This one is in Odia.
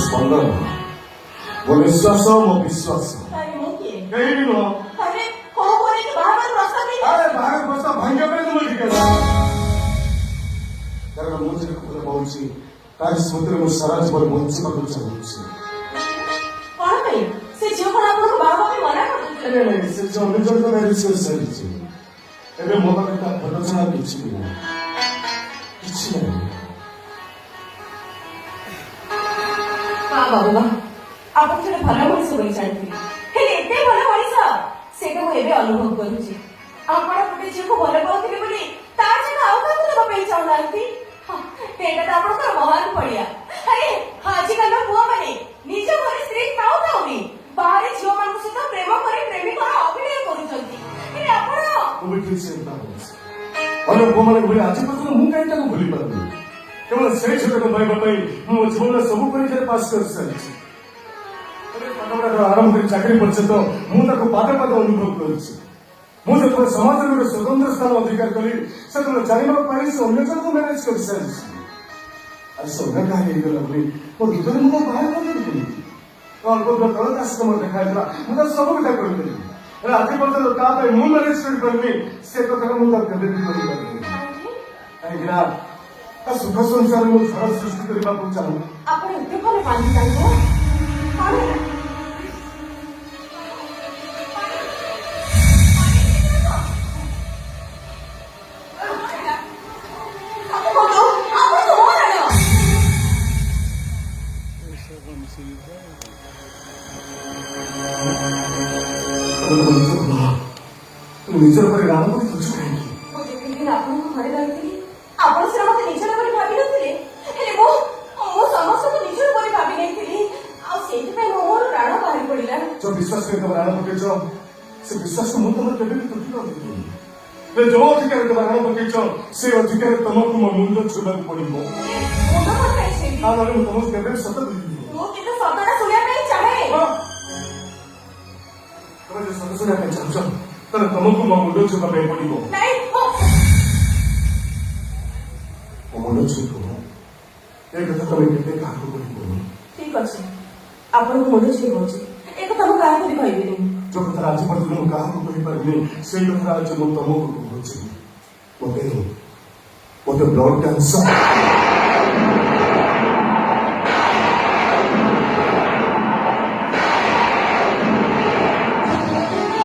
ସ୍ପନ୍ଦନ ମୋ ନିଶ୍ୱାସ ମୋ ବିଶ୍ୱାସ କେହି ବି ନୁହଁ। ବାହାର ପ୍ରସ୍ତାବ ଭାଙ୍ଗିବା ପାଇଁ ତୁମ ଟିକେ କାରଣ ମୁଁ ଯେ ଖବର ପାଉଛି ତାରି ସ୍ମୃତିରେ ମୁଁ ସାରା ଜୀବନ ବଞ୍ଚିବାକୁ ଚାହୁଁଛି। ସେ ଝିଅ ନିଜ ମ୍ୟାରେଜ ସାରିଛି। ଏବେ ମୋ ପାଖରେ ତା ଭଲ ଛଡା କିଛି ବି ନାହିଁ, କିଛି ନାହିଁ। ବାବୁମା ଆପଣ ଜଣେ ଭଲ ମଣିଷ ବୋଲି ଜାଣିଥିଲି, ହେଲେ ଏତେ ଭଲ ମଣିଷ ସେଇଟା ମୁଁ ଏବେ ଅନୁଭବ କରୁଛି। ଆପଣ ଗୋଟେ ଝିଅକୁ ଭଲ ପାଉଥିଲେ ବୋଲି ତା ଜାଗା ଆଉ କାହାକୁ ଦେବା ପାଇଁ ଚାହୁଁନାହାନ୍ତି। ସେଇଟା ତ ଆପଣଙ୍କର ମହାନ ପଡିଆ। ଆରେ ଆଜିକାଲିର ପୁଅମାନେ ନିଜ ଘରେ ସ୍ତ୍ରୀ ଥାଉ ଥାଉ ବି ବାହାରେ ଝିଅମାନଙ୍କ ସହିତ ପ୍ରେମ କରି ପ୍ରେମିକର ଅଭିନୟ କରୁଛନ୍ତି। ହେଲେ ଆପଣ ଅନ୍ୟ ପୁଅମାନଙ୍କ ଭଳି ଆଜି ପର୍ଯ୍ୟନ୍ତ ମୁଁ କାହିଁ ତାକୁ ଭୁଲି ପାରୁନି। କେବଳ ସେଇ ଝିଅଟାକୁ ପାଇବା ପାଇଁ ମୁଁ ଜୀବନର ସବୁ ପରୀକ୍ଷାରେ ପାସ୍ କରିସାରିଛି। ଆରମ୍ଭ କରି ଚାକିରି ପର୍ଯ୍ୟନ୍ତ ମୁଁ ତାକୁ ପାଦ ପାଦ ଅନୁଭବ କରୁଛି। ମୁଁ ଯେତେବେଳେ ସମାଜରେ ଗୋଟେ ସ୍ୱତନ୍ତ୍ର ସ୍ଥାନ ଅଧିକାର କଲି ସେତେବେଳେ ଜାଣିବାକୁ ପାରି ସେ ଅନ୍ୟ ଜଣଙ୍କୁ ମ୍ୟାନେଜ କରିସାରିଛି। ଆଜି ସେ ଅନ୍ୟ କାହା ହେଇଗଲା ବୋଲି ମୋ ହୃଦୟରେ ମୁଁ ବାହାର କରିଦେଲି। ଅଳ୍ପ ତଳ ତା ସହିତ ମୋର ଦେଖା ହେଇଥିଲା, ମୁଁ ତାକୁ ସବୁ କଥା କରିଦେଲି। ହେଲେ ଆଜି ପର୍ଯ୍ୟନ୍ତ ତା ପାଇଁ ମୁଁ ମ୍ୟାନେଜ କରିପାରିନି। ସେ କଥାଟା ମୁଁ ତାକୁ କେବେ ବି କରିପାରିନି। କାହିଁକି ନା ତା ସୁଖ ସଂସାରରେ ମୁଁ ଝଡ଼ ସୃଷ୍ଟି କରିବାକୁ ଚାହୁଁ। ଆପଣ ଏତେ ଭଲ ପାଣି ଚାହିଁବ ନିଜର ପରେ ରାମ କରି ଖୋଜୁ କାହିଁକି? ମୁଁ ଯେତେଦିନ ଆପଣଙ୍କ ଘରେ ରହିଥିଲି ଆପଣ ସିନା ମତେ ନିଜର ବୋଲି ଭାବିନଥିଲେ, ହେଲେ ମୁଁ ସମସ୍ତଙ୍କୁ ନିଜର ବୋଲି ଭାବି ନେଇଥିଲି। ଆଉ ସେଇଥିପାଇଁ ମୋ ମୋର ପ୍ରାଣ ବାହାରି ପଡିଲା। ଯୋଉ ବିଶ୍ୱାସ କରି ତମ ରାଣ ପକେଇଛ ସେ ବିଶ୍ୱାସ ମୁଁ ତମର କେବେ ବି ତୁଟି କରିଦେବି। ଯୋଉ ଅଧିକାର ତମ ରାଣ ପକେଇଛ ସେ ଅଧିକାର ତମକୁ ମୋ ମୁଣ୍ଡ ଛୁଇବାକୁ ପଡିବ। ନହେଲେ ମୁଁ ତମକୁ କେବେ ସତ କହିବି। ମୁଁ କିନ୍ତୁ ସତଟା ଶୁଣିବା ପାଇଁ ଚାହେଁ। ତମେ ଯଦି ସତ ଶୁଣିବା ପାଇଁ ଚାହୁଁଛ ତାହେଲେ ତମକୁ ମୋ ମୁଣ୍ଡ ଛୁଇବା ପାଇଁ ପଡିବ। ମୋ ମୁଣ୍ଡ ଛୁଇଁବ ଏ କଥା ତମେ କେବେ କାହାକୁ କହିବନି। ଠିକ ଅଛି, ଆପଣଙ୍କୁ ମୁଣ୍ଡ ଛୁଇଁ କହୁଛି, ଏ କଥା ମୁଁ କାହାକୁ ବି କହିବିନି। ଯୋଉ କଥା ଆଜି ପର୍ଯ୍ୟନ୍ତ ମୁଁ କାହାକୁ କହିପାରିନି ସେଇ କଥା ଆଜି ମୁଁ ତମକୁ କହୁଛି। ମୋତେ ବ୍ଲଡ କ୍ୟାନ୍ସର